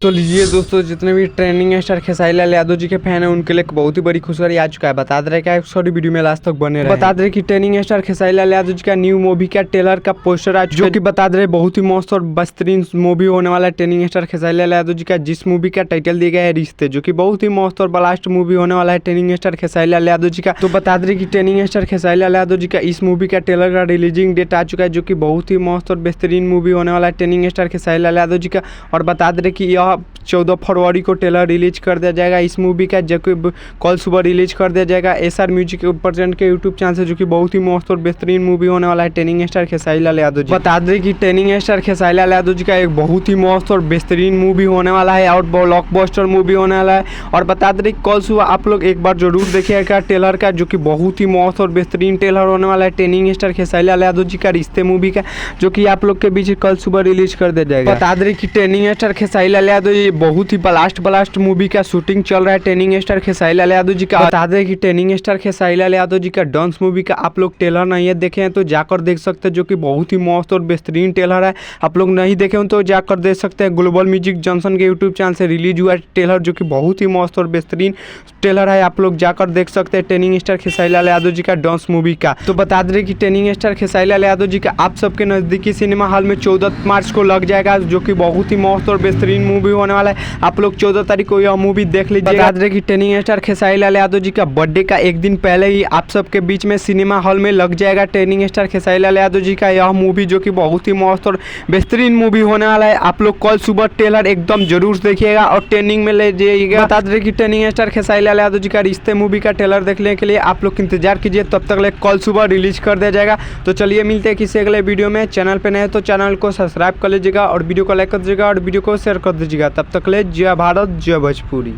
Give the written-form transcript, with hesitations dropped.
तो लीजिए दोस्तों, जितने भी ट्रेंडिंग स्टार खेसारी लाल यादव जी के फैन हैं उनके लिए एक बहुत ही बड़ी खुशखबरी आ चुका है। बता दे रहे क्या सॉरी वीडियो में लास्ट तक बने रहे। बता दे रहे कि ट्रेंडिंग स्टार खेसारी लाल यादव जी का न्यू मूवी का ट्रेलर का पोस्टर आ चुका है, जो कि बता दे रहे बहुत ही मस्त और बेहतरीन मूवी होने वाला है। ट्रेंडिंग स्टार खेसारी लाल यादव जी का जिस मूवी का टाइटल दिया गया है रिश्ते, जो कि बहुत ही मस्त और ब्लास्ट मूवी होने वाला है ट्रेंडिंग स्टार खेसारी लाल यादव जी का। तो बता दे रहे कि ट्रेंडिंग स्टार खेसारी लाल यादव जी का इस मूवी का ट्रेलर का रिलीजिंग डेट आ चुका है, जो कि बहुत ही मस्त और बेहतरीन मूवी होने वाला है ट्रेंडिंग स्टार खेसारी लाल यादव जी का। और बता दे रहे कि यह 14 फरवरी को ट्रेलर रिलीज कर दिया जाएगा इस मूवी का, जो कि कल सुबह रिलीज कर दिया जाएगा SR म्यूजिक प्रेजेंट के यूट्यूब चैनल से, जो कि बहुत ही मस्त और बेहतरीन मूवी होने वाला है ट्रेंडिंग स्टार खेसारी लाल यादव जी। बता दें कि ट्रेंडिंग स्टार खेसारी लाल यादव जी का एक बहुत ही मस्त और बेहतरीन मूवी होने वाला है और ब्लॉकबस्टर मूवी होने वाला है। और बता दें कि कल सुबह आप लोग एक बार जरूर देखिएगा ट्रेलर का, जो कि बहुत ही मस्त और बेहतरीन ट्रेलर होने वाला है ट्रेंडिंग स्टार खेसारी लाल यादव जी का रिश्ते मूवी का, जो कि आप लोग के बीच कल सुबह रिलीज कर दिया जाएगा। बता दें कि ट्रेंडिंग स्टार खेसारी लाल यादव जी बहुत ही ब्लास्ट मूवी का शूटिंग चल रहा है ट्रेंडिंग स्टार खेसारी लाल यादव जी का। बता दें कि ट्रेंडिंग स्टार खेसारी लाल यादव जी का डांस मूवी का आप लोग ट्रेलर नहीं है देखे हैं तो जाकर देख सकते हैं, जो कि बहुत ही मस्त और बेहतरीन ट्रेलर है। आप लोग नहीं देखे हो तो जाकर देख सकते हैं। ग्लोबल म्यूजिक जॉनसन के यूट्यूब चैनल से रिलीज हुआ ट्रेलर, जो कि बहुत ही मस्त और बेहतरीन ट्रेलर है। आप लोग जाकर देख सकते हैं ट्रेंडिंग स्टार खेसारी लाल यादव जी का डांस मूवी का। तो बता दें कि ट्रेंडिंग स्टार खेसारी लाल यादव जी का आप सबके नज़दीकी सिनेमा हॉल में 14 मार्च को लग जाएगा, जो कि बहुत ही मस्त और बेहतरीन मूवी होने वाला है। आप लोग 14 तारीख को यह मूवी देख लीजिए। बता दें कि ट्रेंडिंग स्टार खेसारी लाल यादव जी का बर्थडे का एक दिन पहले ही आप सबके बीच में सिनेमा हॉल में लग जाएगा ट्रेंडिंग स्टार खेसारी लाल यादव जी का यह मूवी, जो कि बहुत ही मस्त और बेहतरीन मूवी होने वाला है। आप लोग कल सुबह ट्रेलर एकदम जरूर देखिएगा और ट्रेंडिंग में ले जाइएगा। बता दें कि ट्रेंडिंग स्टार खेसारी लाल यादव जी का रिश्ते मूवी का ट्रेलर देखने के लिए आप लोग इंतजार कीजिए, तब तक कल सुबह रिलीज कर दिया जाएगा। तो चलिए मिलते हैं किसी अगले वीडियो में। चैनल पे नए तो चैनल को सब्सक्राइब कर लीजिएगा और वीडियो को लाइक कर दीजिएगा और वीडियो को शेयर कर दीजिएगा। तब तक ले जय भारत जय भोजपुरी।